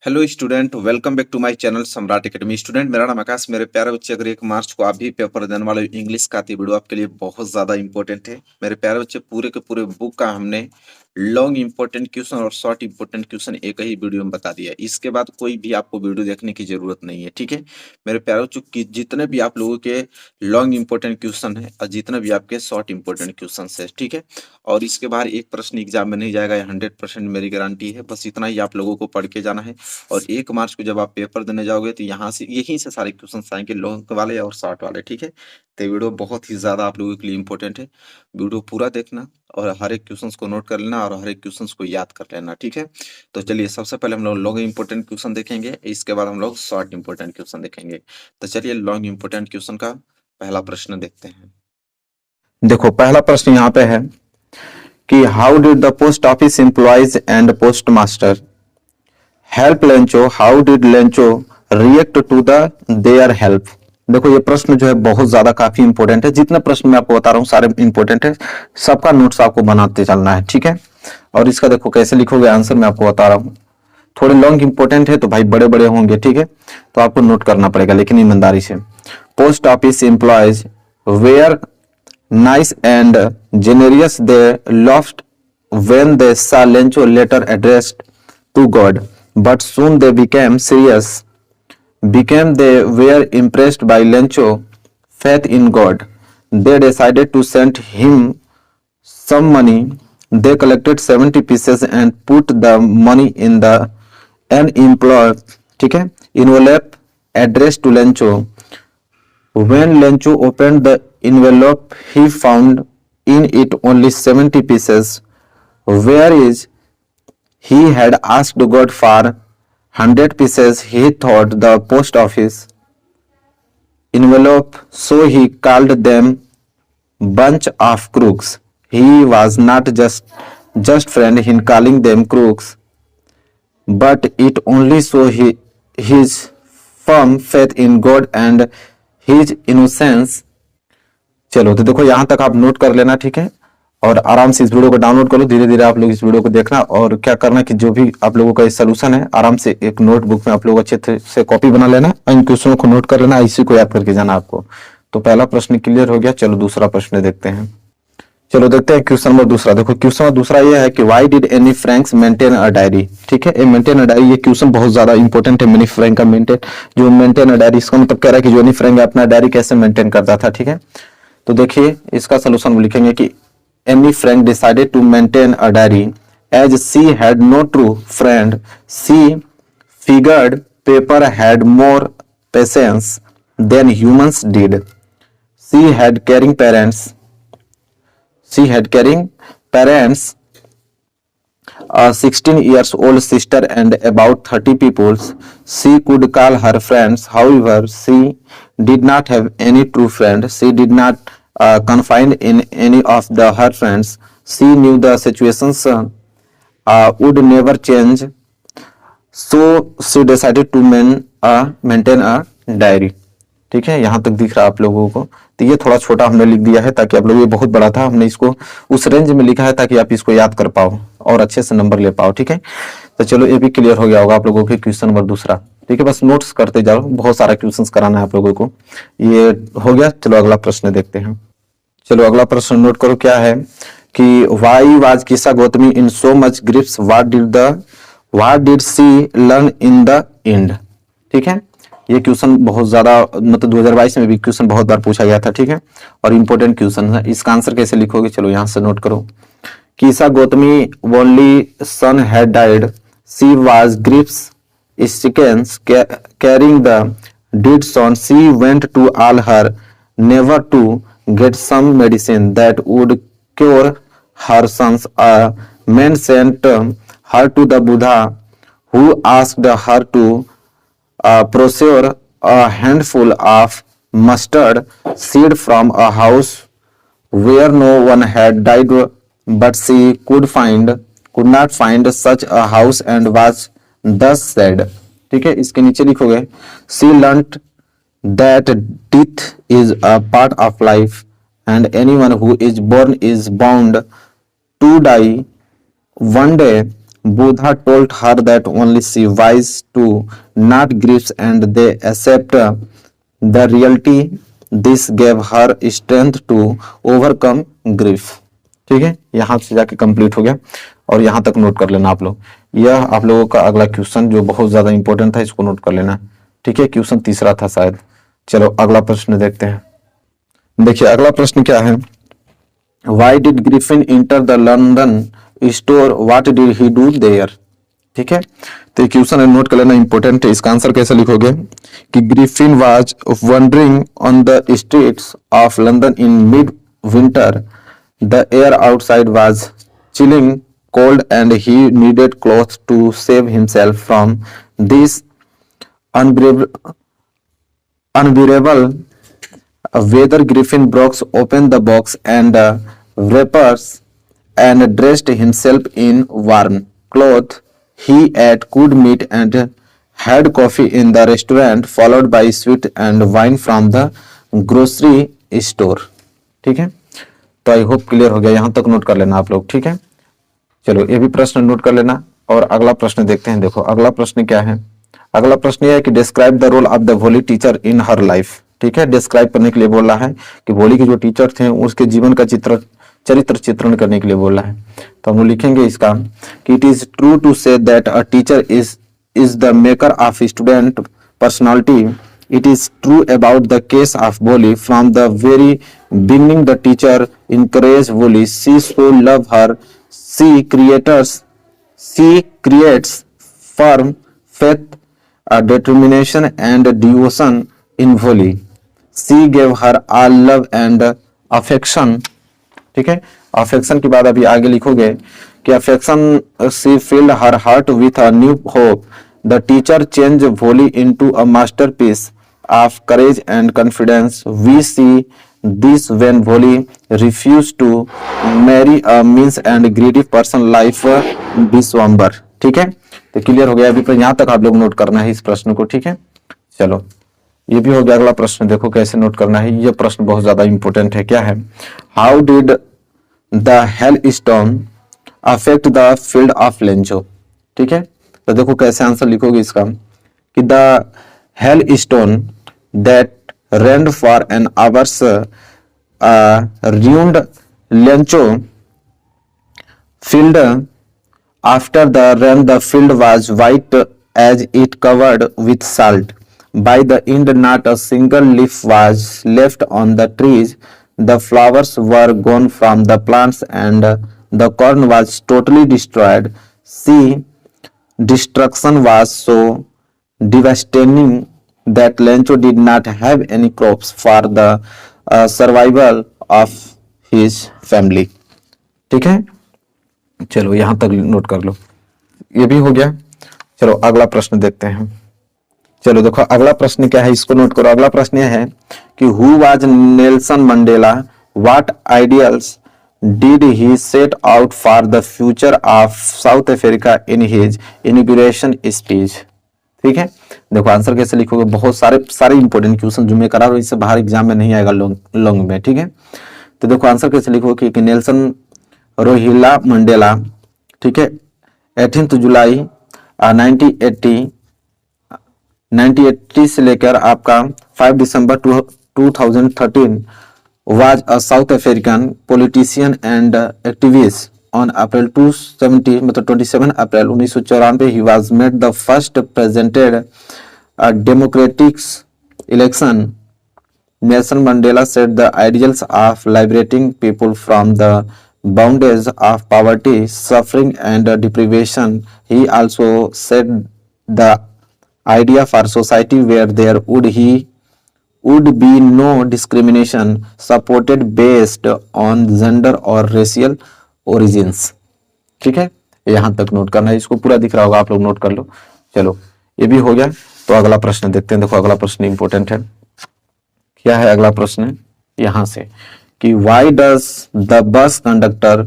Hello student, welcome back to my channel Samrat academy. Student, मेरा नाम आकाश। मेरे प्यारे बच्चे, अगर 1 मार्च को आप भी पेपर देने वाले हो इंग्लिश का, तो ये वीडियो आपके लिए बहुत ज्यादा इंपॉर्टेंट है। मेरे प्यारे बच्चे, पूरे के पूरे बुक का हमने लॉन्ग इंपॉर्टेंट क्वेश्चन और शॉर्ट इंपॉर्टेंट क्वेश्चन एक ही वीडियो में बता दिया है। इसके बाद कोई भी आपको वीडियो देखने की जरूरत नहीं है, ठीक है मेरे प्यारे बच्चों। की जितने भी आप लोगों के लॉन्ग इंपॉर्टेंट क्वेश्चन है और जितने भी आपके शॉर्ट इंपॉर्टेंट क्वेश्चन है, ठीक है। और इसके बाहर एक प्रश्न एग्जाम में नहीं जाएगा, 100% मेरी गारंटी है। बस इतना ही आप लोगों को पढ़ के जाना है। और 1 मार्च को जब आप पेपर देने जाओगे तो यहाँ से यहीं से सारे क्वेश्चन आएंगे, लॉन्ग वाले और शॉर्ट वाले, ठीक है। तो ये वीडियो बहुत ही ज्यादा आप लोगों के लिए इंपॉर्टेंट है। वीडियो पूरा देखना और हर एक क्वेश्चन को नोट कर लेना और हर एक क्वेश्चन को याद कर लेना, ठीक है। तो चलिए, सबसे पहले हम लोग लॉन्ग इंपॉर्टेंट क्वेश्चन देखेंगे, इसके बाद हम लोग शॉर्ट इंपॉर्टेंट क्वेश्चन देखेंगे। तो चलिए, लॉन्ग इंपॉर्टेंट क्वेश्चन का पहला प्रश्न देखते हैं। देखो, पहला प्रश्न यहाँ पे है कि how did the post office employees and postmaster help Lencho, how did Lencho react to the their help. देखो, ये प्रश्न जो है बहुत ज्यादा काफी इंपॉर्टेंट है। जितने प्रश्न मैं आपको बता रहा हूँ सारे इंपॉर्टेंट है, सबका नोट्स आपको बनाते चलना है, ठीक है। और इसका देखो कैसे लिखोगे आंसर मैं आपको बता रहा हूँ। थोड़े लॉन्ग इंपॉर्टेंट है तो भाई बड़े बड़े होंगे, ठीक है, तो आपको नोट करना पड़ेगा लेकिन ईमानदारी से। Post office employees were nice and generous they laughed when they saw Lencho letter addressed to God, but soon they became serious. They were impressed by Lencho faith in God. They decided to send him some money. They collected 70 pieces and put the money in the an envelope addressed to Lencho. When Lencho opened the envelope, he found in it only 70 pieces, whereas he had asked God for 100 pieces. He thought the post office envelope, so he called them bunch of crooks. He was not just friend in calling them crooks, but it only saw his firm faith in God and his innocence. चलो, तो देखो यहाँ तक आप note कर लेना, ठीक है। और आराम से इस वीडियो को डाउनलोड करो, धीरे धीरे आप लोग इस वीडियो को देखना। और क्या करना कि जो भी आप लोगों का सोल्यूशन है, आराम से एक नोटबुक में आप लोग अच्छे से कॉपी बना लेना, इन क्वेश्चनों को नोट कर लेना, इसी को याद करके जाना आपको। तो पहला प्रश्न क्लियर हो गया। चलो दूसरा प्रश्न देखते हैं। चलो देखते हैं क्वेश्चन नंबर दूसरा। देखो, क्वेश्चन नंबर दूसरा ये है कि why did any Franks maintain a diary. ठीक है, ए मेंटेन अ डायरी, ये क्वेश्चन बहुत ज्यादा इंपॉर्टेंट है। एनी फ्रैंक का मेंटेन अ डायरी, इसका मतलब कह रहा है कि जो एनी फ्रैंक अपना डायरी कैसे मेंटेन करता था, ठीक है। तो देखिए इसका सोल्यूशन हम लिखेंगे कि Anne Frank decided to maintain a diary as she had no true friend, she figured paper had more patience than humans did, she had caring parents, a 16 years old sister and about 30 people. She could call her friends. However, she did not have any true friend. She did not confide in any of her friends. She knew the situations would never change, so she decided to maintain a diary. ठीक है, यहां तक दिख रहा है आप लोगों को। तो ये थोड़ा छोटा हमने लिख दिया है ताकि आप लोग, ये बहुत बड़ा था, हमने इसको उस रेंज में लिखा है ताकि आप इसको याद कर पाओ और अच्छे से नंबर ले पाओ, ठीक है। तो चलो, ये भी क्लियर हो गया होगा आप लोगों के क्वेश्चन नंबर दूसरा, ठीक है। बस नोट्स करते जाओ, बहुत सारा क्वेश्चन कराना है आप लोगों को। ये हो गया। चलो अगला प्रश्न देखते हैं। चलो अगला प्रश्न नोट करो, क्या है कि why was Kisa Gotami in so much grief, what did she learn in the end. ठीक है, ये क्वेश्चन बहुत ज्यादा, मतलब 2022 में भी क्वेश्चन बहुत बार पूछा गया था, ठीक है, और इंपॉर्टेंट क्वेश्चन है। इसका आंसर कैसे लिखोगे, चलो यहां से नोट करो। Kisa Gotami only son had died, she was grief stricken carrying the dead son, she went to all her neighbor to get some medicine that would cure her sons. A man sent her to the Buddha, who asked her to procure a handful of mustard seed from a house where no one had died, but she could not find such a house and was thus said. ठीक है, इसके नीचे लिखोगे she learnt that death is a part of life and anyone who is born is bound to die one day, Buddha told her that only she wise to not griefs and they accept the reality. This gave her strength to overcome grief. ठीक है, यहां से जाके complete हो गया और यहां तक नोट कर लेना आप लोग। यह आप लोगों का अगला क्वेश्चन जो बहुत ज्यादा इंपॉर्टेंट था, इसको नोट कर लेना। ठीक है, क्वेश्चन तीसरा था शायद। चलो अगला प्रश्न देखते हैं। देखिए अगला प्रश्न क्या है, why did Griffin enter the London store, what did he do their. ठीक है, तो ये क्वेश्चन नोट कर लेना, इंपॉर्टेंट है। इसका आंसर कैसे लिखोगे कि Griffin was wondering on the streets of London in mid winter, the air outside was chilling cold and he needed clothes to save himself from this unbearable weather. Griffin broke open the box and wrappers and dressed himself in warm clothes. He ate good meat and had coffee in the restaurant, followed by sweet and wine from the grocery store. ठीक है, तो I hope clear हो गया, यहां तक note कर लेना आप लोग। ठीक है, चलो ये भी प्रश्न नोट कर लेना और अगला प्रश्न देखते हैं। देखो अगला प्रश्न क्या है, अगला प्रश्न यह है कि describe the role of the Bholi teacher in her life. ठीक है, डिस्क्राइब करने के लिए बोल रहा है कि भोली के जो टीचर थे उसके जीवन का चरित्र चित्रण करने के लिए बोल रहा है। तो हम लोग लिखेंगे इसका कि it is true to say that a teacher is the maker of student personality. It is true about the case of Boli. From the very beginning, the teacher encouraged Boli. She so loved her. She creates firm faith, determination, and devotion in Boli. She gave her all love and affection. ठीक है, affection के बाद अभी आगे लिखोगे कि affection she filled her heart with a new hope. The teacher changed Boli into a masterpiece of courage and confidence. We see this when Boli refused to marry a mean and greedy person like Biswambar. ठीक है, तो clear हो गया अभी, पर यहाँ तक आप लोग नोट करना है इस प्रश्न को। ठीक है, चलो ये भी हो गया। अगला प्रश्न देखो कैसे नोट करना है, यह प्रश्न बहुत ज्यादा इंपॉर्टेंट है। क्या है, how did the hell stone affect the field of Lencho. ठीक है, तो देखो कैसे आंसर लिखोगे इसका कि the hell stone that rained for an hours ruined Lencho field. After the rain, the field was white as it covered with salt. By the end, not a single leaf was left on the trees. The flowers were gone from the plants and the corn was totally destroyed. See, destruction was so devastating that Lencho did not have any crops for the survival of his family. ठीक है, चलो यहां तक note कर लो, ये भी हो गया। चलो अगला प्रश्न देखते हैं। चलो देखो अगला प्रश्न क्या है, इसको नोट करो। अगला प्रश्न यह है कि who was Nelson Mandela, what ideals did he set out for the future of south Africa in his inauguration speech. ठीक है, देखो आंसर कैसे लिखोगे, बहुत सारे इंपॉर्टेंट क्वेश्चन जो मैं करा रहा हूं, इससे बाहर एग्जाम में नहीं आएगा लॉन्ग में। ठीक है, तो देखो आंसर कैसे लिखोगे कि नेल्सन रोहिला मंडेला, ठीक है, 18 जुलाई 1980 से लेकर आपका 5 दिसंबर 2013 was a South African politician and activist. On April 270 मतलब 27 अप्रैल 1994 he was made the first presented democratic election. Nelson Mandela set the ideals of liberating people from the bondage of poverty, suffering and deprivation. He also set the idea for society where there would be no discrimination supported based on gender or racial origins. ठीक है, यहां तक note करना है, इसको पूरा दिख रहा होगा, आप लोग नोट कर लो। चलो ये भी हो गया, तो अगला प्रश्न देखते हैं। देखो अगला प्रश्न इंपॉर्टेंट है। क्या है अगला प्रश्न, यहां से कि why does the bus conductor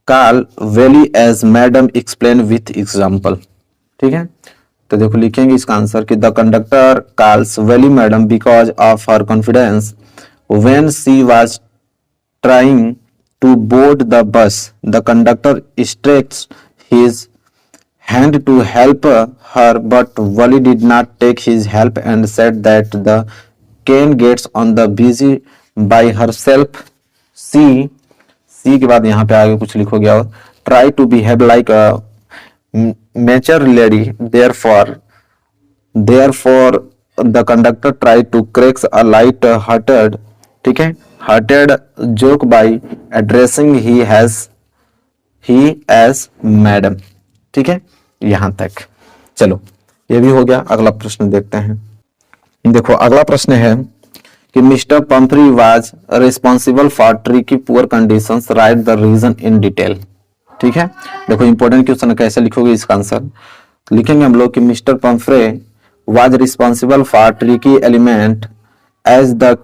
call Valli as madam, explain with example. ठीक है, तो देखो लिखेंगे इसका आंसर कि the conductor calls Valli madam because of her confidence when she was trying to board the bus. The conductor stretched his hand to help her, but Wally did not take his help and said that the cane gets on the busy by herself. सी के बाद यहाँ पे आगे कुछ लिखोगे और try to behave like a mature lady. Therefore the conductor tried to crack a light hearted, ठीक है, hearted joke by addressing he as madam. ठीक है, यहां तक। चलो ये भी हो गया। अगला प्रश्न देखते हैं। देखो अगला प्रश्न है कि Mr Pumphrey was responsible for Tricky poor conditions, write the reason in detail. ठीक है, देखो इंपॉर्टेंट क्वेश्चन है, कैसे लिखोगे इसका आंसर। लिखेंगे हम लोग कि Mr Pumphrey was responsible for Tricky element as the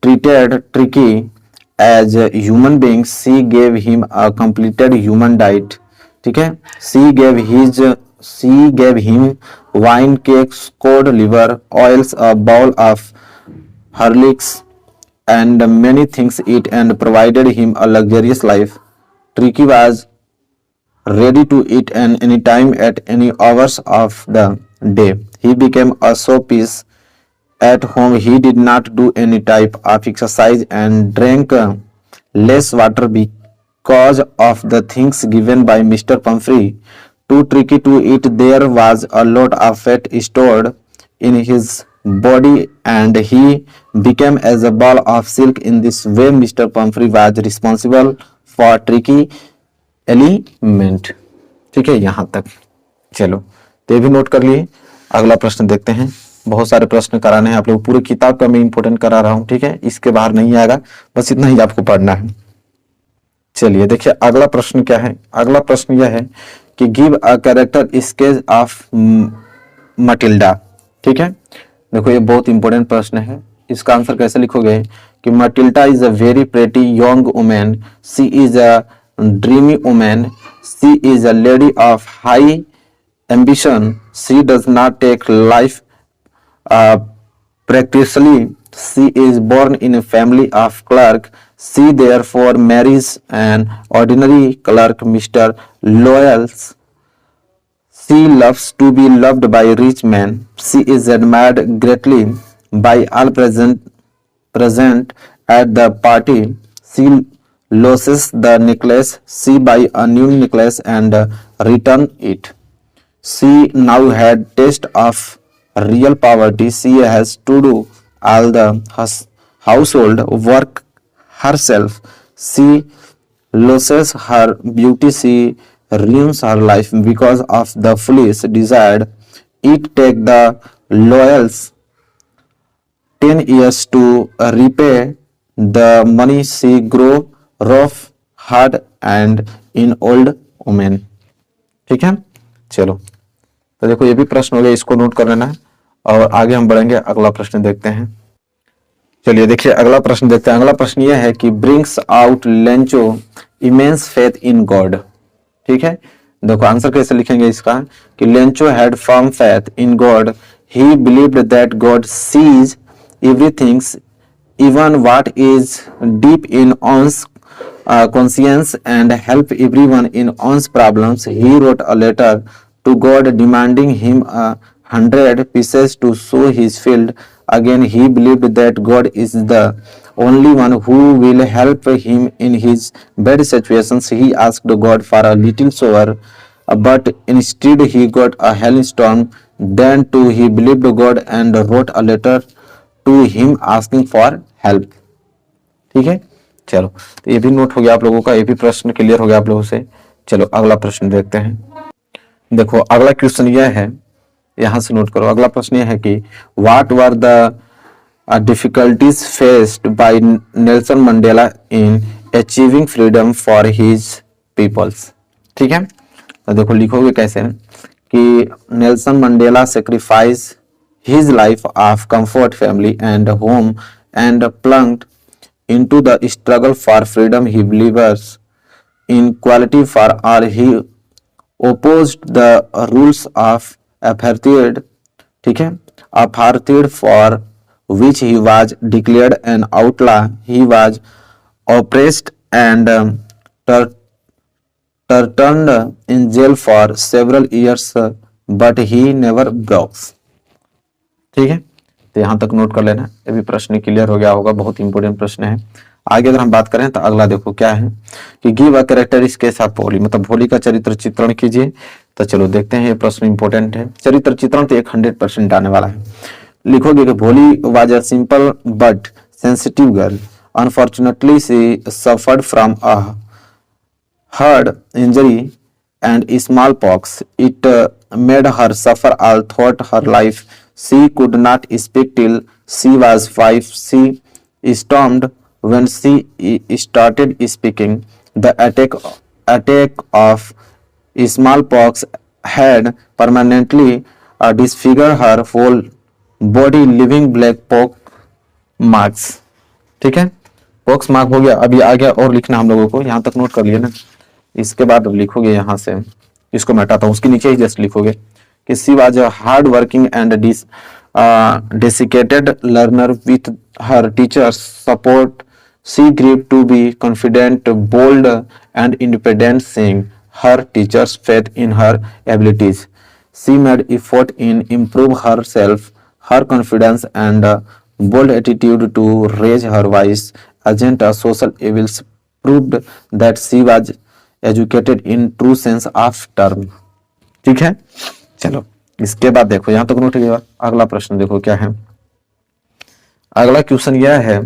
treated Tricky as a human being. She gave him a completed human diet. ठीक है, she gave him wine, cakes, cod liver, oils, a bowl of Horlicks, and many things eat, and provided him a luxurious life. Tricky was ready to eat any time at any hours of the day. He became a showpiece at home. He did not do any type of exercise and drank less water because of the things given by Mr. Pumphrey. Too tricky to eat, there was a lot of fat stored in his body and he became as a ball of silk. In this way, Mr. Pumphrey was responsible for tricky element. ठीक है, यहां तक। चलो तो ये भी note कर लिए। अगला प्रश्न देखते हैं। बहुत सारे प्रश्न कराने हैं आप लोग, पूरी किताब का मैं इंपोर्टेंट करा रहा हूं। ठीक है, इसके बाहर नहीं आएगा, बस इतना ही आपको पढ़ना है। चलिए देखिए अगला प्रश्न क्या है। अगला प्रश्न यह है कि give a character sketch of Matilda. ठीक है, देखो ये बहुत इंपॉर्टेंट प्रश्न है। इसका आंसर कैसे लिखोगे कि Matilda is a very pretty young women, she is a dreamy women, she is a lady of high ambition, she does not take life practically, she is born in a family of clerk, she therefore marries an ordinary clerk, Mr. Loyals. She loves to be loved by rich men, she is admired greatly by all present at the party, she loses the necklace, she buy a new necklace and return it. She now had taste of real poverty. She has to do all the household work herself. She loses her beauty. She ruins her life because of the foolish desire. It take the Loyals 10 years to repay the money. She grow rough, hard and in old woman. ठीक है, चलो तो देखो ये भी प्रश्न हो गया, इसको नोट कर लेना है और आगे हम बढ़ेंगे। अगला प्रश्न देखते हैं। चलिए देखिए अगला प्रश्न देखते हैं। अगला प्रश्न यह है कि brings out Lencho immense faith in God. ठीक है, देखो आंसर कैसे लिखेंगे इसका कि Lencho had firm faith in God, he believed that God sees everything, even what is deep in one's conscience and help everyone in one's problems. He wrote a letter to God demanding him 100 pieces to sow his field. Again, he believed that God is the only one who will help him in his bad situations. He asked God for a little shower, but instead he got a hailstorm. Then too he believed God and wrote a letter to him asking for help. ठीक है, चलो तो ये भी note हो गया आप लोगों का, ये भी प्रश्न क्लियर हो गया आप लोगों से। चलो अगला प्रश्न देखते हैं। देखो अगला क्वेश्चन यह है, यहां से नोट करो। अगला प्रश्न यह है कि what were the difficulties faced by Nelson Mandela in achieving freedom for his peoples. ठीक है, तो देखो लिखोगे कैसे कि Nelson Mandela sacrifice his life of comfort, family and home and plunged into the struggle for freedom. He believes in equality for all. He opposed the rules of apartheid. ठीक है, apartheid for which he was declared an outlaw. He was oppressed and turned in jail for several years, but he never broke. ठीक है, तो यहाँ तक note कर लेना। ये भी प्रश्न क्लियर हो गया होगा, बहुत इंपॉर्टेंट प्रश्न है। आगे अगर हम बात करें तो अगला देखो क्या है कि give a characteristic case of भोली, मतलब भोली का चरित्र चित्रण कीजिए। तो चलो देखते हैं, ये प्रश्न इंपॉर्टेंट है। चरित्र चित्रण तो 100% आने वाला है। लिखोगे कि भोली was a simple but sensitive girl, unfortunately she suffered from a heart injury and smallpox. It made her suffer all throughout her life. She could not speak till she was 5. She stormed when she started speaking. The attack of smallpox had permanently disfigured her whole body, leaving black pox marks. ठीक है, pox mark हो गया। अभी आगे और लिखना हम लोगों को, यहाँ तक नोट कर लिए ना। इसके बाद लिखोगे यहाँ से, इसको मैं हटाता हूँ, उसके नीचे ही जस्ट लिखोगे कि she was a hard working and dedicated learner with her teachers support she grew to be confident bold and independent seeing her teachers faith in her abilities. She made effort in improve herself, her confidence and bold attitude to raise her voice against social evils proved that she was educated in true sense of term. ठीक है, चलो इसके बाद देखो, यहां तक note किया। अगला प्रश्न देखो क्या है। अगला क्वेश्चन यह है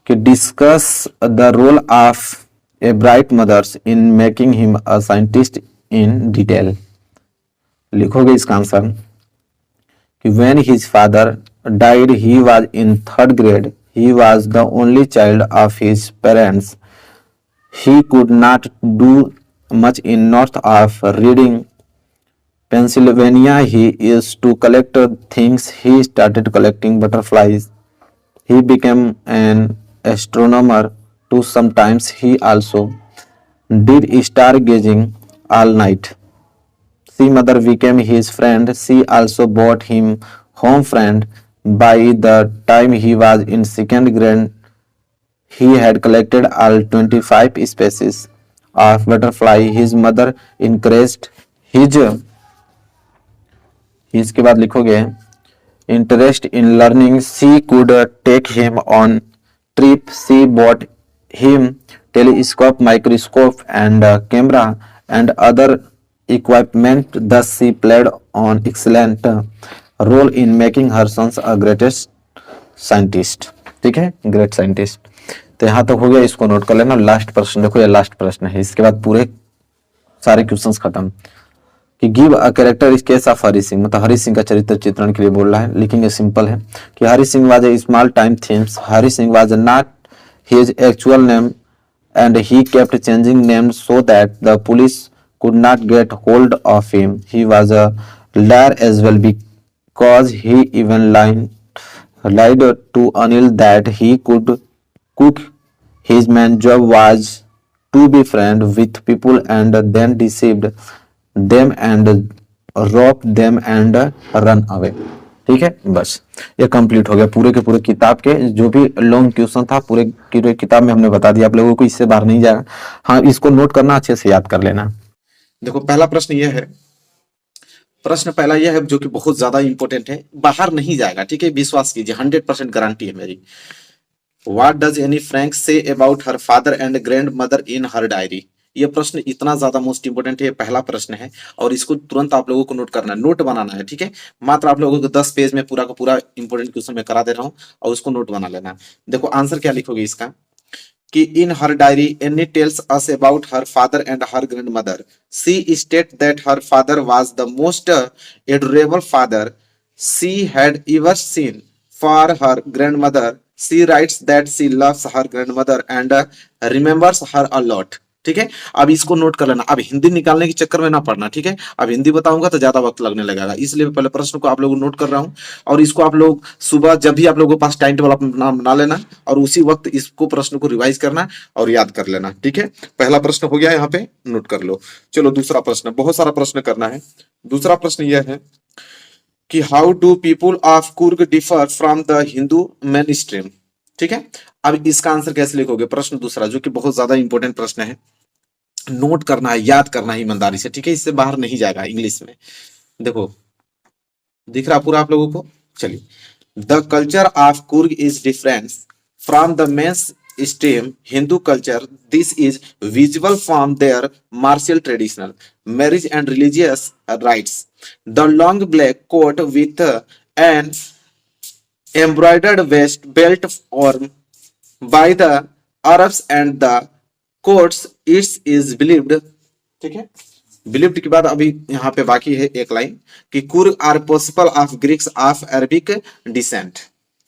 कि discuss the role of Ebright mothers in making him a scientist in detail. लिखोगे इसका आंसर कि when his father died he was in 3rd grade. He was the only child of his parents. He could not do much in north of Reading, Pennsylvania. He used to collect things. He started collecting butterflies. He became an astronomer too. Sometimes he also did stargazing all night. She mother became his friend. She also bought him home friend. By the time he was in 2nd grade, he had collected all 25 species of butterfly. His mother encouraged his इसके बाद लिखोगे interest in learning. She could take him on trip. She bought him telescope, microscope and camera and other equipment. Thus she played an excellent role in making her sons a greatest scientist. ठीक है, great scientist. तो यहाँ तक हो गया, इसको note कर लेना। लास्ट प्रश्न देखो, ये लास्ट प्रश्न है, इसके बाद पूरे सारे क्वेश्चंस खत्म। कि give a character sketch of Hari Singh, मतलब हरि सिंह का चरित्र चित्रण के लिए बोल रहा है। लिखेंगे सिंपल है कि Hari Singh was a small time themes. Hari Singh was not his actual name and he kept changing names so that the police could not get hold of him. He was a liar as well because he even lied to Anil that he could cook. His main job was to be friend with people and then deceived them and rob them and run away. ठीक है, बस ये complete हो गया पूरे के पूरे किताब के जो भी लॉन्ग क्वेश्चन था, पूरे किताब में हमने बता दिया। आप लोगों को इससे बाहर नहीं जाएगा। हाँ, इसको नोट करना, अच्छे से याद कर लेना। देखो पहला प्रश्न यह है, प्रश्न पहला यह है जो कि बहुत ज्यादा इंपॉर्टेंट है, बाहर नहीं जाएगा। ठीक है, विश्वास कीजिए, 100% गारंटी है मेरी। What does Anne Frank say about her father and grand mother in her diary. ये प्रश्न इतना ज्यादा मोस्ट इंपोर्टेंट है, पहला प्रश्न है और इसको तुरंत आप लोगों को नोट करना है, नोट बनाना है। ठीक है, मात्र आप लोगों को 10 पेज में पूरा का पूरा इंपोर्टेंट क्वेश्चन मैं करा दे रहा हूं और उसको नोट बना लेना है। देखो आंसर क्या लिखोगे इसका कि in her diary Anne tells us about her father and her grandmother. She states that her father was the most adorable father she had ever seen for her grandmother. She writes that she loves her grandmother and remembers her a lot. ठीक है, अब इसको note कर लेना। अब हिंदी निकालने के चक्कर में ना पड़ना। ठीक है, अब हिंदी बताऊंगा तो ज्यादा वक्त लगने लगेगा, इसलिए पहले प्रश्न को आप लोग नोट कर रहा हूं और इसको आप लोग सुबह जब भी आप लोगों के पास टाइम टेबल अपना बना लेना और उसी वक्त इसको प्रश्न को रिवाइज करना और याद कर लेना। ठीक है, पहला प्रश्न हो गया, यहाँ पे नोट कर लो। चलो दूसरा प्रश्न, बहुत सारा प्रश्न करना है। दूसरा प्रश्न यह है कि how do people of Coorg differ from the Hindu main stream. ठीक है, अब इसका आंसर कैसे लिखोगे, प्रश्न दूसरा जो कि बहुत ज्यादा इंपॉर्टेंट प्रश्न है। नोट करना है, याद करना है ईमानदारी से, ठीक है, इससे बाहर नहीं जाएगा इंग्लिश में। देखो दिख रहा पूरा आप लोगों को। चलिए, the culture of Coorg is different from the mainstream Hindu culture. This is visible from their martial traditional marriage and religious rites. The long black coat with an embroidered vest belt worn by the Arabs and the courts, it is believed, ठीक है, believed के बाद अभी यहाँ पे बाकी है एक लाइन कि Coorg are possible of Greeks of Arabic descent,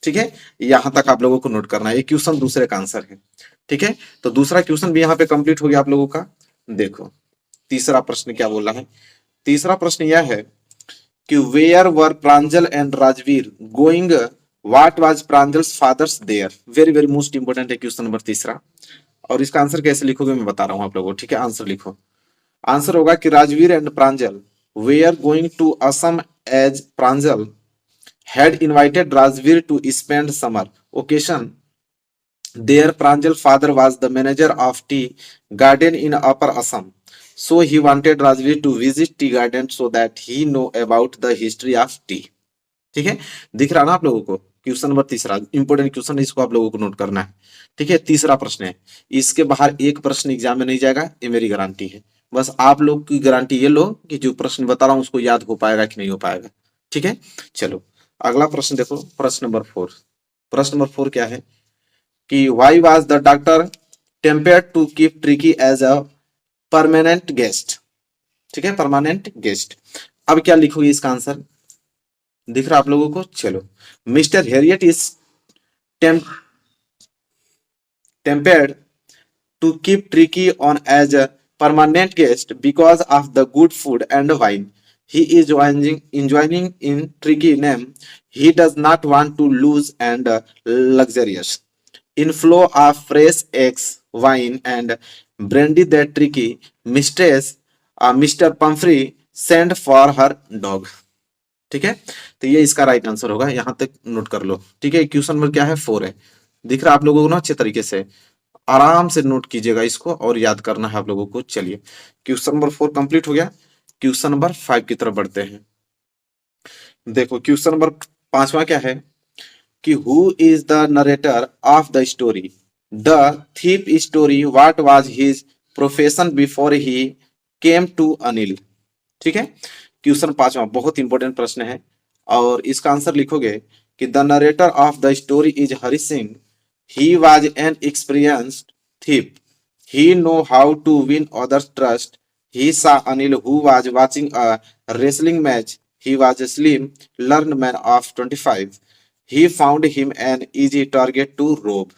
ठीक है, यहां तक आप लोगों को नोट करना है। ये क्वेश्चन दूसरे का आंसर है, ठीक है, तो दूसरा क्वेश्चन भी यहाँ पे कंप्लीट हो गया आप लोगों का। देखो तीसरा प्रश्न क्या बोल रहा है। तीसरा प्रश्न यह है कि where were Pranjol and Rajvir going, what was Pranjol's fathers there. Very very most important है क्वेश्चन नंबर तीसरा, और इसका आंसर कैसे लिखोगे मैं बता रहा हूं आप लोगों को, ठीक है, आंसर लिखो। आंसर होगा कि Rajvir and Pranjol were going to Assam as Pranjol had invited Rajveer to spend summer occasion there. Pranjal father was the manager of tea garden in Upper Assam, so he wanted Rajveer to visit tea garden so that he know about the history of tea. ठीक है, दिख रहा ना आप लोगों को। Question number तीसरा important question है, इसको आप लोगों को नोट करना है, ठीक है। तीसरा प्रश्न है, इसके बाहर एक प्रश्न एग्जाम में नहीं जाएगा, ये मेरी गारंटी है। बस आप लोग की गारंटी ये लो कि जो प्रश्न बता रहा हूं उसको याद हो पाएगा कि नहीं हो पाएगा, ठीक है। चलो अगला प्रश्न देखो, प्रश्न नंबर 4। प्रश्न नंबर 4 क्या है कि why was the doctor tempted to keep Tricki as a permanent guest, ठीक है, परमानेंट गेस्ट। अब क्या लिखोगे इसका आंसर, दिख रहा आप लोगों को। चलो, mister Herriot is tempted to keep Tricky on as a permanent guest because of the good food and wine. He is enjoying in Tricky name. He does not want to lose and luxurious inflow of fresh eggs, wine, and brandy that Tricky mistress Mr. Pumphrey sent for her dog. ठीक है, तो ये इसका right answer होगा, यहां तक note कर लो, ठीक है। क्वेश्चन नंबर क्या है, 4 है। दिख रहा आप लोगों को ना, अच्छे तरीके से आराम से नोट कीजिएगा इसको और याद करना है आप लोगों को। चलिए क्वेश्चन नंबर 4 कंप्लीट हो गया। क्वेश्चन नंबर 5 की तरफ बढ़ते हैं। देखो क्वेश्चन नंबर 5वां क्या है कि who is the narrator of the story. The thief story what was his profession before he came to Anil, ठीक है। क्वेश्चन 5वां बहुत इंपॉर्टेंट प्रश्न है, और इसका आंसर लिखोगे कि the narrator of the story is Hari Singh. He was an experienced thief. He know how to win others' trust. He saw Anil who was watching a wrestling match. He was a slim, learned man of 25. He found him an easy target to rob.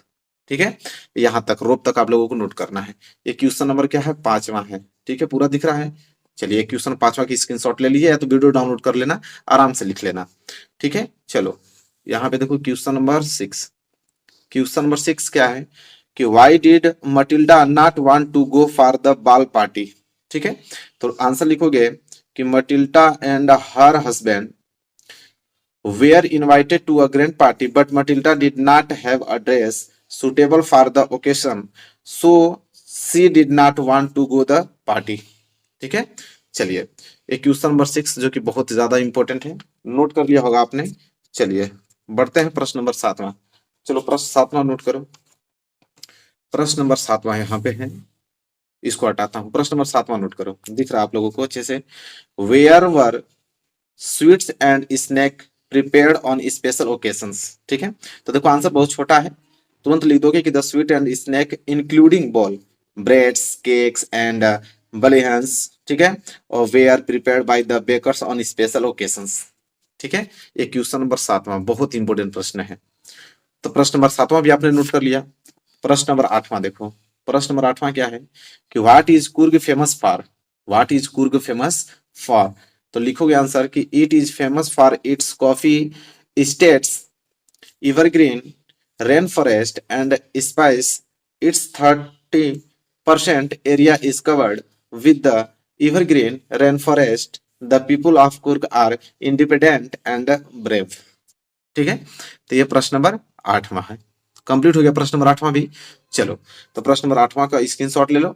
ठीक है, यहां तक रोब तक आप लोगों को note करना है। ये क्वेश्चन नंबर क्या है, 5वां है, ठीक है, पूरा दिख रहा है। चलिए क्वेश्चन 5वां की स्क्रीनशॉट ले लीजिए या तो वीडियो डाउनलोड कर लेना, आराम से लिख लेना, ठीक है। चलो यहाँ पे देखो क्वेश्चन नंबर 6। क्वेश्चन नंबर 6 क्या है कि why did Matilda not want to go for the ball party, ठीक है। तो आंसर लिखोगे कि Matilda and her husband were invited to a grand party but Matilda did not have a dress suitable for the occasion, so she did not want to go the party, ठीक है। चलिए एक question number 6 जो कि बहुत ज्यादा important है, note कर लिया होगा आपने। चलिए बढ़ते हैं प्रश्न नंबर 7वां। चलो प्रश्न 7वां नोट करो। प्रश्न नंबर 7वां यहाँ पे है, इसको हटाता हूं। प्रश्न नंबर 7वां नोट करो, दिख रहा आप लोगों को अच्छे से। Where were sweets and snack prepared on special occasions, ठीक है। तो देखो आंसर बहुत छोटा है, तुरंत लिख दोगे कि the sweet and snack including ball breads cakes and bolinhas, ठीक है, और were prepared by the bakers on special occasions, ठीक है। ये क्वेश्चन नंबर 7वां बहुत इंपॉर्टेंट प्रश्न है। तो प्रश्न नंबर 7वां भी आपने नोट कर लिया। प्रश्न नंबर 8वां देखो। प्रश्न नंबर 8वां क्या है कि what is Coorg famous for. What is Coorg famous for, तो लिखोगे आंसर कि it is famous for its coffee estates evergreen rain forest and spice. Its 30% area is covered with the evergreen rain forest. The people of Coorg are independent and brave, ठीक है। तो ये प्रश्न number 8वां है, complete हो गया प्रश्न नंबर 8वां भी। चलो तो प्रश्न नंबर 8वां का स्क्रीनशॉट ले लो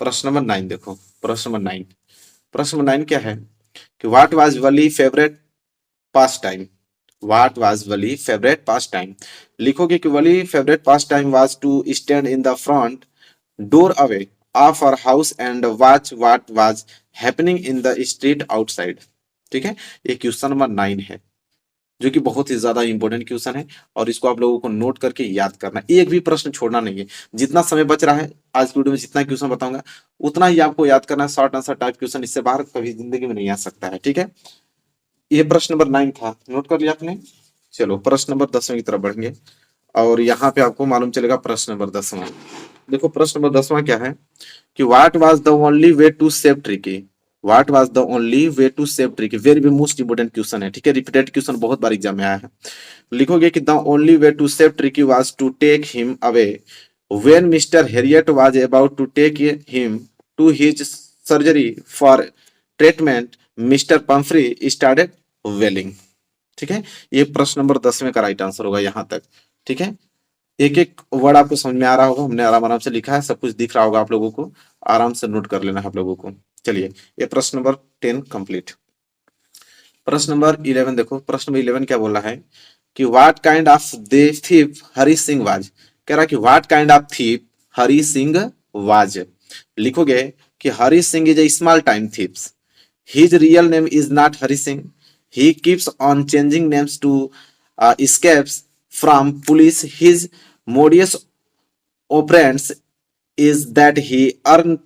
प्रश्न नंबर 9 देखो, प्रश्न नंबर 9 क्या है कि what was Valli favourite pastime, what was Valli favourite pastime. लिखोगे कि Valli favourite pastime was to stand in the front doorway of our house and watch what was happening in the street outside. ठीक है, ये question number 9 है, जो कि बहुत ही ज्यादा इंपॉर्टेंट क्वेश्चन है और इसको आप लोगों को नोट करके याद करना है, एक भी प्रश्न छोड़ना नहीं है। जितना समय बच रहा है आज की वीडियो में, जितना क्वेश्चन बताऊंगा उतना ही आपको याद करना है। शॉर्ट आंसर टाइप क्वेश्चन, इससे बाहर कभी जिंदगी में नहीं आ सकता है। ठीक है, ये प्रश्न नंबर 9 था, नोट कर लिया आपने। चलो प्रश्न नंबर 10वें की तरफ बढ़ेंगे और यहाँ पे आपको मालूम चलेगा प्रश्न नंबर 10वां। देखो प्रश्न नंबर 10वां क्या है कि what was the only way to save Tricky, what was the only way to save Tricky. Very very most important question है। ठीक है, रिपीटेड क्वेश्चन बहुत बार एग्जाम में आया है। लिखोगे कि the only way to save Tricki was to take him away when mister Herriot was about to take him to his surgery for treatment mister Pumphrey started wailing. ठीक है, ये प्रश्न नंबर 10वें का राइट आंसर होगा यहाँ तक। ठीक है, एक एक वर्ड आपको समझ में आ रहा होगा, हमने आराम आराम से लिखा है, सब कुछ दिख रहा होगा आप लोगों को, आराम से नोट कर लेना है आप लोगों को। चलिए, ये प्रश्न नंबर 10 कंप्लीट। प्रश्न नंबर 11 देखो, प्रश्न नंबर 11 क्या बोला है कि what kind of the thief Hari Singh was. कह रहा कि what kind of thief Hari Singh was. लिखोगे कि Hari Singh is a small time thieves, his real name is not Hari Singh, he keeps on changing names to escapes from police. His modus operandi is that he earns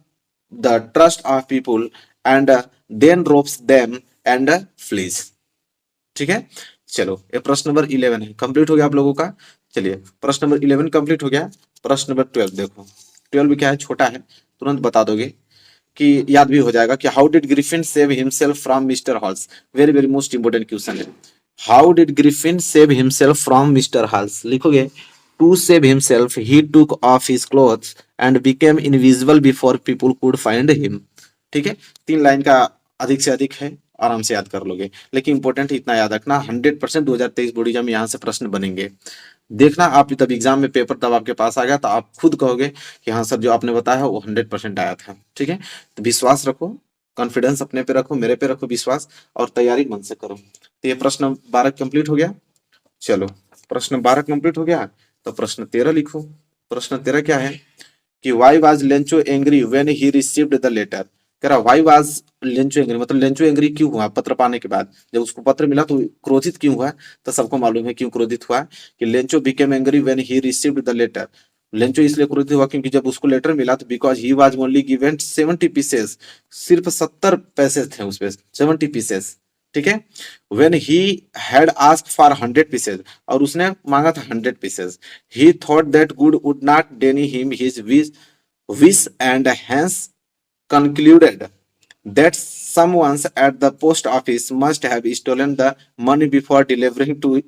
the trust of people and then robs them and flees. ठीक है, चलो ये प्रश्न number 11 है, complete हो गया आप लोगों का। चलिए प्रश्न नंबर 11 कंप्लीट हो गया। प्रश्न नंबर 12 देखो, 12 भी क्या है, छोटा है, तुरंत बता दोगे कि याद भी हो जाएगा कि how did Griffin save himself from mister Halls. Very very most important question है। How did Griffin save himself from mister Halls. लिखोगे to save himself he took off his clothes and became invisible before people could find him. ठीक है, 3 line का अधिक से अधिक है, आराम से याद कर लोगे, लेकिन इंपॉर्टेंट इतना याद रखना 100% 2023 बोर्ड एग्जाम में यहाँ से प्रश्न बनेंगे। देखना आप तब एग्जाम में पेपर तब आपके पास आ गया तो आप खुद कहोगे कि हाँ सर जो आपने बताया वो 100% आया था। ठीक है, तो विश्वास रखो, कॉन्फिडेंस अपने पे रखो, मेरे पे रखो विश्वास, और तैयारी मन से करो। तो ये प्रश्न 12 कंप्लीट हो गया। चलो प्रश्न 12 कंप्लीट हो गया, तो प्रश्न 13 लिखो। प्रश्न 13 क्या है कि why was Lencho angry when he received the letter. कह रहा वाई वाज लेंचो एंग्री, मतलब लेंचो एंग्री क्यों हुआ पत्र पाने के बाद, जब उसको पत्र मिला तो क्रोधित क्यों हुआ। तो सबको मालूम है क्यों क्रोधित हुआ कि Lencho became angry when he received the letter. Lencho इसलिए क्रोधित हुआ क्योंकि जब उसको लेटर मिला तो because he was only given 70 pesos, सिर्फ 70 पैसे थे उसपे, 70 पीसेस। ठीक है, when he had asked for 100 pesos, और उसने मांगा था 100 pesos. He thought that God would not deny him his wish and hence concluded that someone at the post office must have stolen the money before delivering to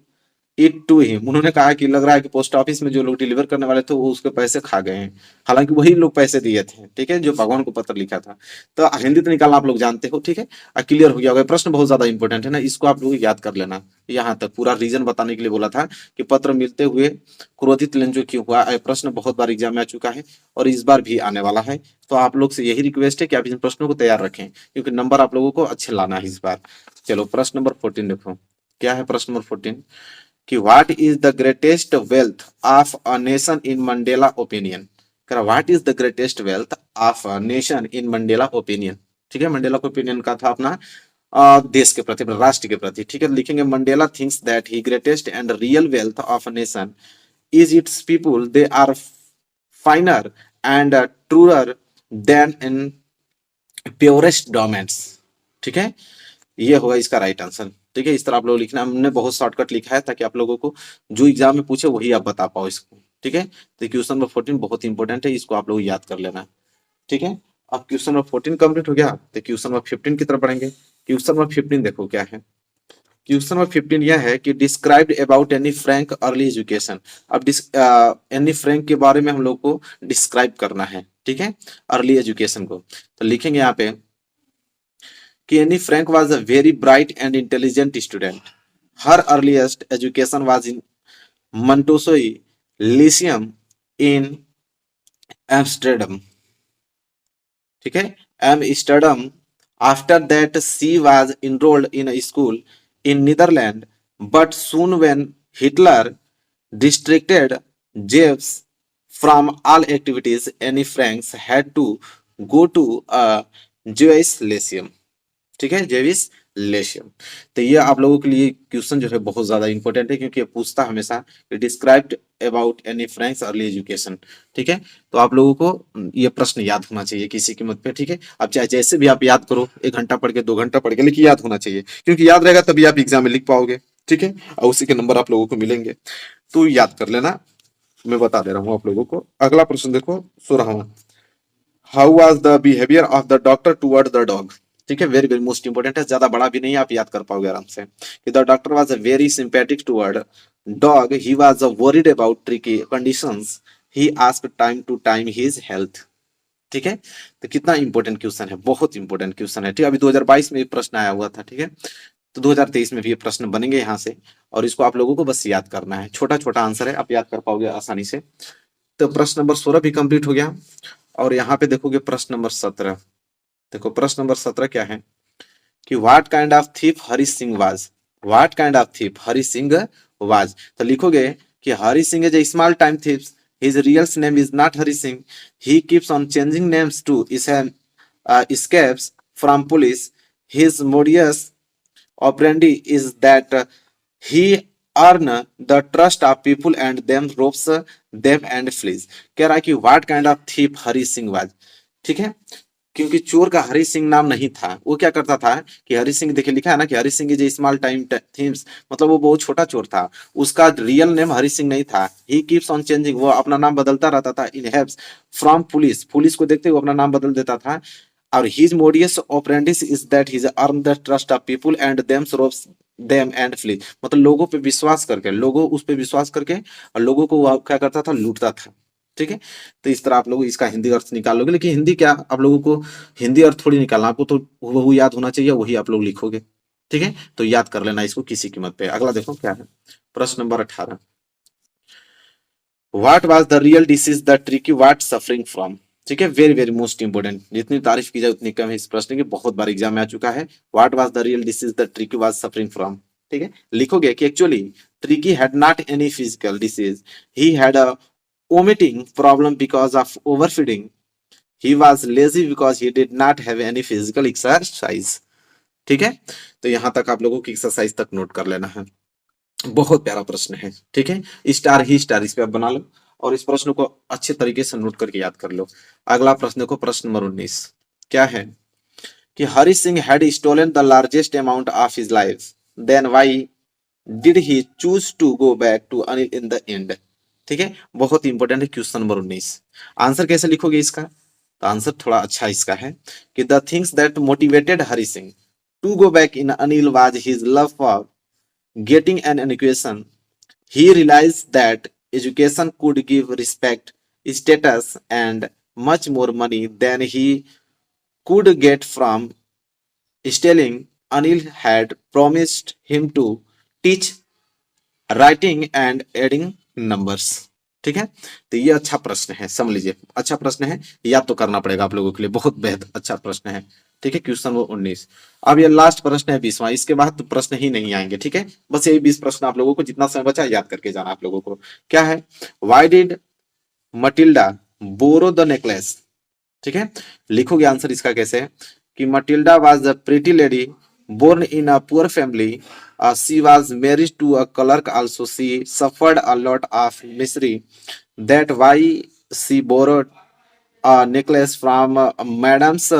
it to him. उन्होंने कहा कि लग रहा है कि post office में जो लोग डिलीवर करने वाले थे वो उसके पैसे खा गए हैं, हालांकि वही लोग पैसे दिए थे। ठीक है, जो भगवान को पत्र लिखा था। तो हिंदी तो निकालना आप लोग जानते हो। ठीक है, क्लियर हो गया होगा। प्रश्न बहुत ज्यादा इंपॉर्टेंट है ना, इसको आप लोग याद कर लेना। यहाँ तक पूरा रीजन बताने के लिए बोला था कि पत्र मिलते हुए क्रोधित लेंचो क्यों हुआ। प्रश्न बहुत बार एग्जाम में आ चुका है और इस बार भी आने वाला है, तो आप लोग से यही रिक्वेस्ट है कि आप इन प्रश्नों को तैयार रखें, क्योंकि नंबर आप लोगों को अच्छे लाना है इस बार। चलो प्रश्न नंबर 14 देखो, क्या है प्रश्न नंबर 14 कि what is the greatest wealth of a nation in Mandela opinion. What is the greatest wealth of a nation in Mandela opinion. ठीक है, मंडेला का ओपिनियन का था अपना देश के प्रति, राष्ट्र के प्रति। ठीक है, लिखेंगे Mandela thinks that he greatest and real wealth of a nation is its people, they are finer and truer than in purest diamonds. ठीक है, ये होगा इसका राइट आंसर। ठीक है, इस तरह आप लोग लिखना, हमने बहुत शॉर्टकट लिखा है ताकि आप लोगों को जो एग्जाम में पूछे वही आप बता पाओ इसको। ठीक है, तो क्वेश्चन नंबर 14 बहुत इंपॉर्टेंट है, इसको आप लोग याद कर लेना। ठीक है, अब क्वेश्चन नंबर 14 कंप्लीट हो गया, तो क्वेश्चन नंबर 15 की तरफ बढ़ेंगे। क्वेश्चन नंबर 15 देखो क्या है। क्वेश्चन नंबर 15 यह है कि describe about Anne Frank early education. अब एनी फ्रैंक के बारे में हम लोग को डिस्क्राइब करना है। ठीक है, अर्ली एजुकेशन को, तो लिखेंगे यहाँ पे कि Anne Frank was a very bright and intelligent student. Her earliest education was in Montessori Lyceum in Amsterdam. ठीक है, Amsterdam. After that she was enrolled in a school in Netherland, but soon when Hitler distracted Jews from all activities, Anne Frank had to go to a Jewish lyceum. ठीक है, Jewish लेशियम। तो ये आप लोगों के लिए क्वेश्चन जो है बहुत ज्यादा इंपॉर्टेंट है, क्योंकि ये पूछता हमेशा described about any Franks early education. ठीक है, तो आप लोगों को ये प्रश्न याद होना चाहिए किसी कीमत पे। ठीक है, अब चाहे जैसे भी आप याद करो, 1 घंटा पढ़ के 2 घंटा पढ़ के, लेकिन याद होना चाहिए, क्योंकि याद रहेगा तभी आप एग्जाम में लिख पाओगे। ठीक है, और उसी के नंबर आप लोगों को मिलेंगे, तो याद कर लेना। मैं बता दे रहा हूँ आप लोगों को। अगला प्रश्न देखो, 16वां। How was the behaviour of the doctor toward the dog. ठीक है, वेरी वेरी मोस्ट इंपोर्टेंट है, ज्यादा बड़ा भी नहीं है, आप याद कर पाओगे आराम से। कि the doctor was very sympathetic toward dog, he was worried about Tricky conditions, he asked time to time his health. ठीक है, तो कितना इंपॉर्टेंट क्वेश्चन है, बहुत इंपॉर्टेंट क्वेश्चन है। ठीक है, अभी 2022 में ये प्रश्न आया हुआ था। ठीक है, तो 2023 में भी ये प्रश्न बनेंगे यहाँ से, और इसको आप लोगों को बस याद करना है। छोटा छोटा आंसर है, आप याद कर पाओगे आसानी से। तो प्रश्न नंबर 16 भी कंप्लीट हो गया, और यहाँ पे देखोगे प्रश्न नंबर 17। देखो प्रश्न नंबर 17 क्या है कि what kind of thief Hari Singh was. What kind of thief Hari Singh was, तो लिखोगे कि Hari Singh is a small time thief, his real name is not Hari Singh, he keeps on changing names to escapes from police, his modus operandi is that he earn the trust of people and them robs them and flees। कह रहा है कि what kind of thief Hari Singh was. ठीक है, क्योंकि चोर का हरि सिंह नाम नहीं था, वो क्या करता था कि हरि सिंह, देखिए लिखा है ना कि Hari Singh is small time themes, मतलब वो बहुत छोटा चोर था। उसका रियल नेम हरि सिंह नहीं था। ही कीप्स ऑन चेंजिंग, वो अपना नाम बदलता रहता था। In helps from police, police को देखते हुए अपना नाम बदल देता था। और his modus operandi is that his earn the trust of people and then robs them and flee, मतलब लोगों पे विश्वास करके, लोगों उस पे विश्वास करके, और लोगों को वो क्या करता था, लूटता था। ठीक है, तो इस तरह आप लोग इसका हिंदी अर्थ निकाल लोगे, लेकिन हिंदी क्या, आप लोगों को हिंदी अर्थ थोड़ी निकालना, आपको तो वो याद होना चाहिए, वही आप लोग लिखोगे। ठीक है, तो याद कर लेना इसको किसी कीमत पे। अगला देखो क्या है, प्रश्न नंबर 18। What was the real disease the Tricky was suffering from. ठीक है, वेरी वेरी मोस्ट इंपोर्टेंट, जितनी तारीफ की जाए उतनी कम है इस प्रश्न की, बहुत बार एग्जाम में आ चुका है। What was the real disease the tricky was suffering from. ठीक है, लिखोगे कि actually tricky had not any physical disease, he had a vomiting problem because of overfeeding, he was lazy because he did not have any physical exercise। ठीक है, तो यहां तक आप लोगों की एक्सरसाइज तक नोट कर लेना है। बहुत प्यारा प्रश्न है। ठीक है, स्टार ही स्टार इस पे आप बना लो, और इस प्रश्न को अच्छे तरीके से नोट करके याद कर लो। अगला प्रश्न को, प्रश्न नंबर 19 क्या है कि Hari Singh had stolen the largest amount of his life, then why did he choose to go back to Anil in the end. ठीक है, बहुत इंपॉर्टेंट है क्वेश्चन नंबर 19। आंसर कैसे लिखोगे इसका, तो आंसर थोड़ा अच्छा इसका है कि the things that motivated Hari Singh to go back in Anil was his love for getting an education. He realized that education could give respect, status, and much more money than he could get from stealing. Anil had promised him to teach writing and adding numbers। ठीक है, तो ये अच्छा प्रश्न है, समझ लीजिए, अच्छा प्रश्न है, याद तो करना पड़ेगा आप लोगों के लिए, बहुत बेहद अच्छा प्रश्न है। ठीक है, क्वेश्चन वो 19। अब ये लास्ट प्रश्न है 20वां, इसके बाद तो प्रश्न ही नहीं आएंगे। ठीक है, बस यही 20 प्रश्न आप लोगों को, जितना समय बचा याद करके जाना आप लोगों को। क्या है, why did Matilda borrow the necklace. ठीक है, लिखोगे आंसर इसका कैसे कि Matilda was a pretty lady born in a poor family. She was married to a clerk also. She suffered a lot of misery. That why she borrowed a necklace from Madam's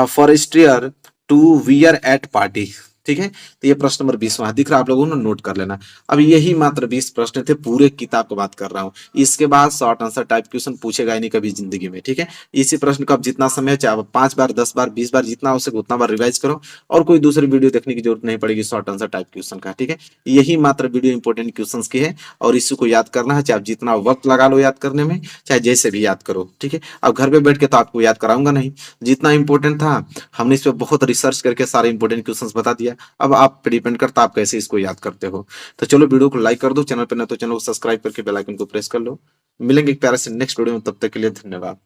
forestier to wear at party। ठीक है, तो ये प्रश्न number 20वां दिख रहा है, आप लोगों ने नोट कर लेना। अब यही मात्र 20 प्रश्न थे, पूरे किताब की बात कर रहा हूँ। इसके बाद शॉर्ट आंसर टाइप क्वेश्चन पूछेगा ही नहीं कभी जिंदगी में। ठीक है, इसी प्रश्न का अब जितना समय चाहे 5 बार 10 बार 20 बार जितना हो सके उतना बार रिवाइज करो, और कोई दूसरी वीडियो देखने की जरूरत नहीं पड़ेगी शॉर्ट आंसर टाइप क्वेश्चन का। ठीक है, यही मात्र वीडियो इंपोर्टेंट क्वेश्चन की है, और इसी को याद करना है, चाहे आप जितना वक्त लगा लो याद करने में, चाहे जैसे भी याद करो। ठीक है, अब घर पे बैठ के तो आपको याद कराऊंगा नहीं, जितना इंपॉर्टेंट था हमने इस पर बहुत रिसर्च करके सारे इंपॉर्टेंट क्वेश्चंस बता दिया। अब आप पे डिपेंड करता है आप कैसे इसको याद करते हो। तो चलो वीडियो को लाइक कर दो, चैनल पे ना तो चैनल को सब्सक्राइब करके बेल आइकन को प्रेस कर लो। मिलेंगे एक प्यारे से नेक्स्ट वीडियो में, तब तक के लिए धन्यवाद।